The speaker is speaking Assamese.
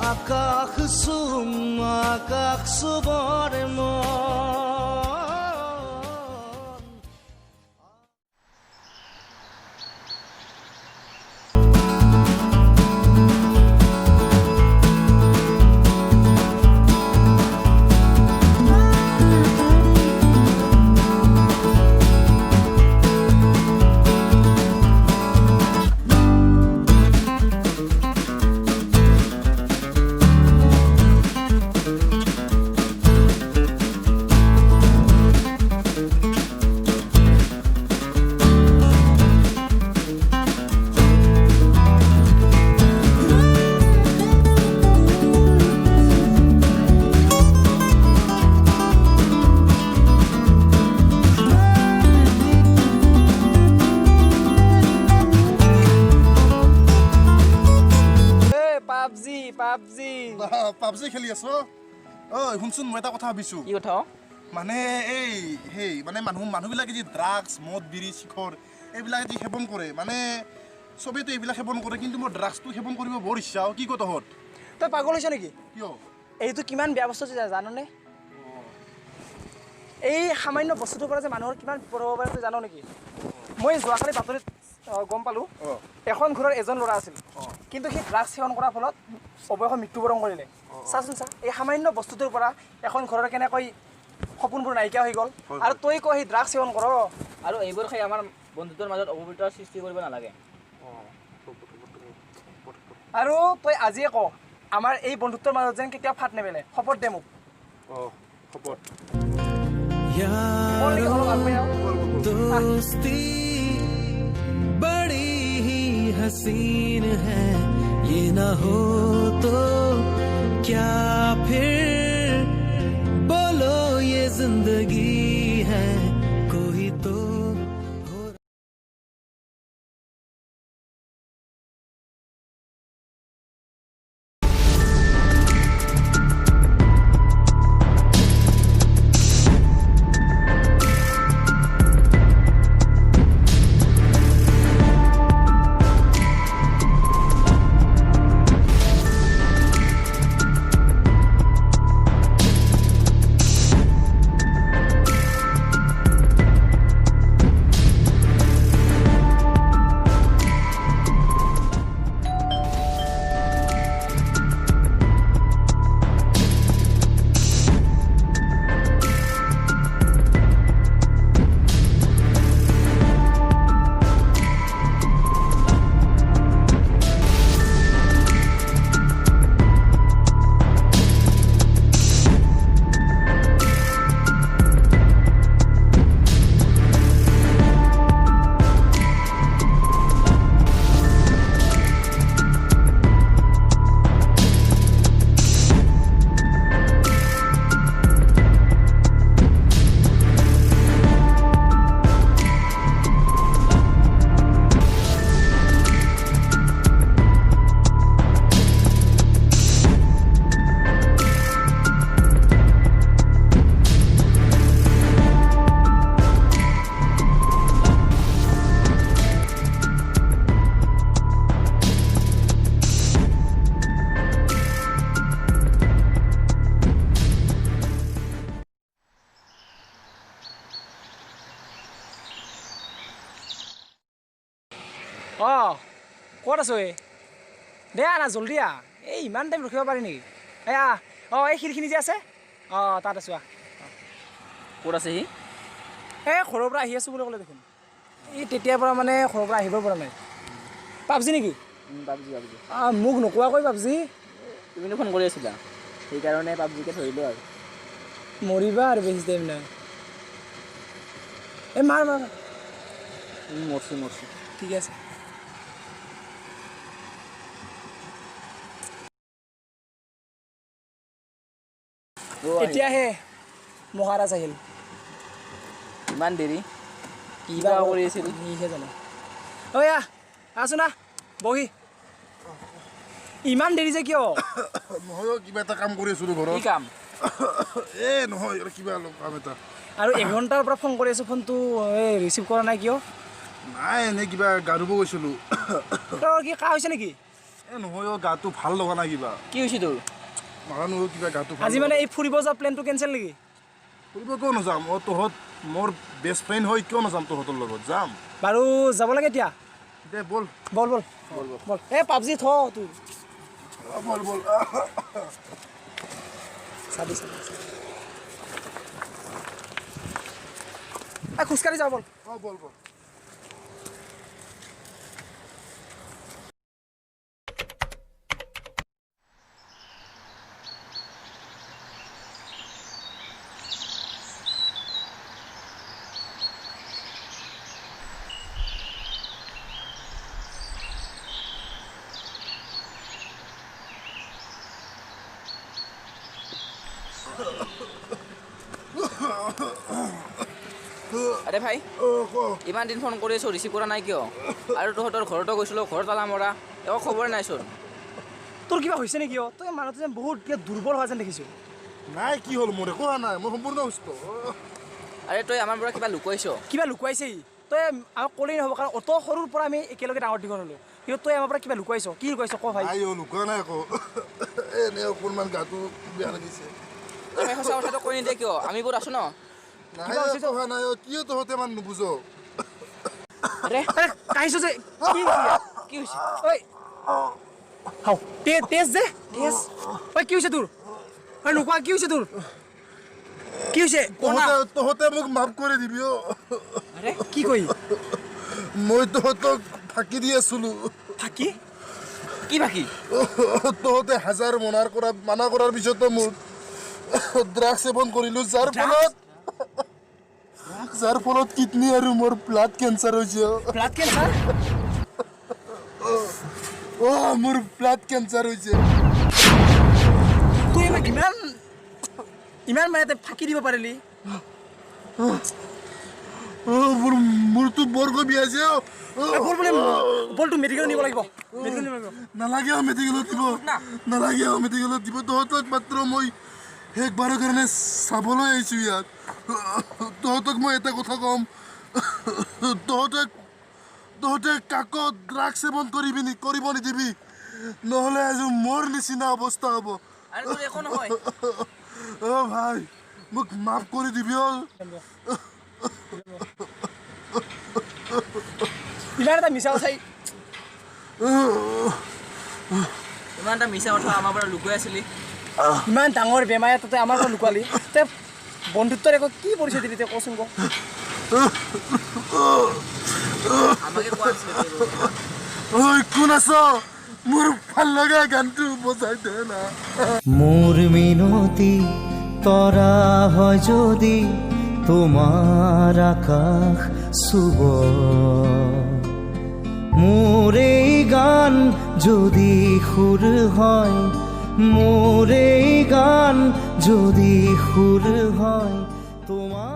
আকাশ চুবৰে মন পাবজি খেলি আছো ঐ শুনচোন মই এটা কথা ভাবিছো কি কথা মানে মানে মানুহবিলাকে যি ড্ৰাগছ মদ বিৰি শিখৰ এইবিলাকে যি সেৱন কৰে মানে চবেইতো এইবিলাক সেৱন কৰে কিন্তু মোৰ ড্ৰাগছটো সেৱন কৰিব বৰ ইচ্ছা কি কত হত তই পাগল হৈছ নেকি কিয় এইটো কিমান বেয়া বস্তু জাননে এই সামান্য বস্তুটোৰ পৰা যে মানুহৰ কিমান বিপদ হ'ব পাৰে জানো নেকি মই যোৱাকালি বাতৰিত গম পালোঁ এখন ঘৰৰ এজন ল'ৰা আছিল কিন্তু সেই ড্ৰাগছ সেৱন কৰাৰ ফলত অৱশেষত মৃত্যুবৰণ কৰিলে চাচোন চা এই সামান্য বস্তুটোৰ পৰা এখন ঘৰৰ কেনেকৈ সপোনবোৰ নাইকিয়া হৈ গ'ল আৰু তই কয় সেই ড্ৰাগছ সেৱন কৰ আৰু এইবোৰ খাই আমাৰ বন্ধুত্বৰ মাজত অপবিত্ৰৰ সৃষ্টি কৰিব নালাগে আৰু তই আজিয়ে ক আমাৰ এই বন্ধুত্বৰ মাজত যেন কেতিয়াও ফাট নেমেলে শপত দে মোক শপত दोस्ती बड़ी ही हसीन है ये ना हो तो क्या फिर बोलो ये जिंदगी है कोई तो ক'ত আছো দে না জল্দি এই ইমান টাইম ৰখিব পাৰি নেকি এয়া এই খিৰিখিনি যে আছে তাত আছো ক'ত আছে সি এই ঘৰৰ পৰা আহি আছোঁ বুলি ক'লে দেখোন এই তেতিয়াৰ পৰা মানে ঘৰৰ পৰা আহিব পৰা নাই পাবজি নেকি পাবজি মোক নোকোৱাকৈ পাবজি তুমিনো ফোন কৰি আছিলা সেইকাৰণে পাবজিকে ধৰিলোঁ আৰু মৰিবা আৰু বেছি টাইম নাই এই মাৰ মৰছি ঠিক আছে এতিয়াহে মহাৰাজ আহিল ইমান দেৰি কিবা কৰি আছিল সিহে জানে আছো না বহি ইমান দেৰি যে কিয় নহয় কিবা এটা কাম কৰি আছোঁ ঘৰত কি কাম নহয় কিবা অলপ কাম এটা আৰু এঘণ্টাৰ পৰা ফোন কৰি আছোঁ ফোনটো ৰিচিভ কৰা নাই কিয় নাই এনেই কিবা গা ধুব গৈছিলোঁ তোৰ কি কাহ হৈছে নেকি নহয় গাটো ভাল লগা নাই কিবা কি হৈছে তোৰ নাজানো কিবা গাটো আজি মানে এই ফুৰিব যোৱা প্লেনটো কেঞ্চেল নেকি ফুৰিব কিয় নাযাম তহঁত মোৰ বেষ্ট ফ্ৰেণ্ড হয় কিয় নাযাম তহঁতৰ লগত যাম বাৰু যাব লাগে এতিয়া দে বল বল বল বল এই পাবজি থ তোৰ বল বল চাবি খোজকাঢ়ি যাওঁ বল বল বল আৰে ভাই ইমান দিন ফোন কৰি আছোঁ ৰিচিভ কৰা নাই কিয় আৰু তহঁতৰ ঘৰতো গৈছিলোঁ ঘৰত তালা মৰা একো খবৰ নাইচোন তোৰ কিবা হৈছে নেকি তই মানুহটো যেন বহুত কিবা দুৰ্বল হোৱা যেন দেখিছোঁ নাই কি হ'ল মোৰ একো হোৱা নাই মই সম্পূৰ্ণ সুস্থ আৰে তই আমাৰ পৰা কিবা লুকুৱাইছ কিবা লুকুৱাইছে তই আমাক ক'লেই নহ'ব কাৰণ অত সৰুৰ পৰা আমি একেলগে ডাঙৰ দীঘল হ'লোঁ কিন্তু তই আমাৰ পৰা কিবা লুকুৱাইছ কি লুকুৱাইছ ক ভাই নাই লুকুৱা নাই আকৌ এনেই অকণমান গাটো বেয়া লাগিছে তই সঁচা কথাটো কৈ নিদিয়ে কিয় আমি বহুত আছোঁ ন নাই একো হোৱা নাই কিয় তহঁতে ইমান নুবুজ আৰে কাহিছোঁ যে কি হৈছে ঐ হাও তেজ যে তেজ ঐ কি হৈছে তোৰ ঐ নোকোৱা কি হৈছে তোৰ কি হৈছে তহঁতে মোক মাফ কৰি দিবি আৰে কি কই মই তহঁতক ফাঁকি দি আছিলোঁ ফাঁকি কি বাকী তহঁতে হাজাৰ মানা কৰাৰ পিছতো মোৰ ড্ৰাগছ সেৱন কৰিলোঁ যাৰ ফলত কিডনী আৰু মোৰ ব্লাড কেঞ্চাৰ হৈছে ব্লাড কেঞ্চাৰ মোৰ ব্লাড কেঞ্চাৰ হৈছে তুই আমাক ইমান মানে তই ফাঁকি দিব পাৰিলি মোৰতো বৰকৈ বিয়াইছে বলটো মেডিকেলত নিব লাগিব নালাগে মেডিকেলত দিব তহঁতক মাত্ৰ মই শেষবাৰৰ কাৰণে চাবলৈ আহিছোঁ ইয়াত তহঁতক মই এটা কথা ক'ম তহঁতে কাকো ড্ৰাগছ সেৱন কৰিব নিদিবি নহ'লে আজি মোৰ নিচিনা অৱস্থা হ'ব আৰে তোৰ একো নহয় ভাই মোক মাফ কৰি দিবি ইমান এটা মিছা কথাই ইমান এটা মিছা কথা আমাৰ পৰা লুকুৱাই আছিলি ইমান ডাঙৰ বেমাৰ এটা তই আমাৰ পৰা লুকুৱালি তই বন্ধুত্বৰ একো কি পৰিচয় দিলি তই কচোন ক আমাকে কোৱা নাছিলি কোন আছ মোৰ ভাল লগা গানটো বজাই দে না মোর মিনতি তরা হয় যদি তোমার আকাশ শুভ মোর এই গান যদি সুর হয় মোর এই গান যদি সুর হয় তোমার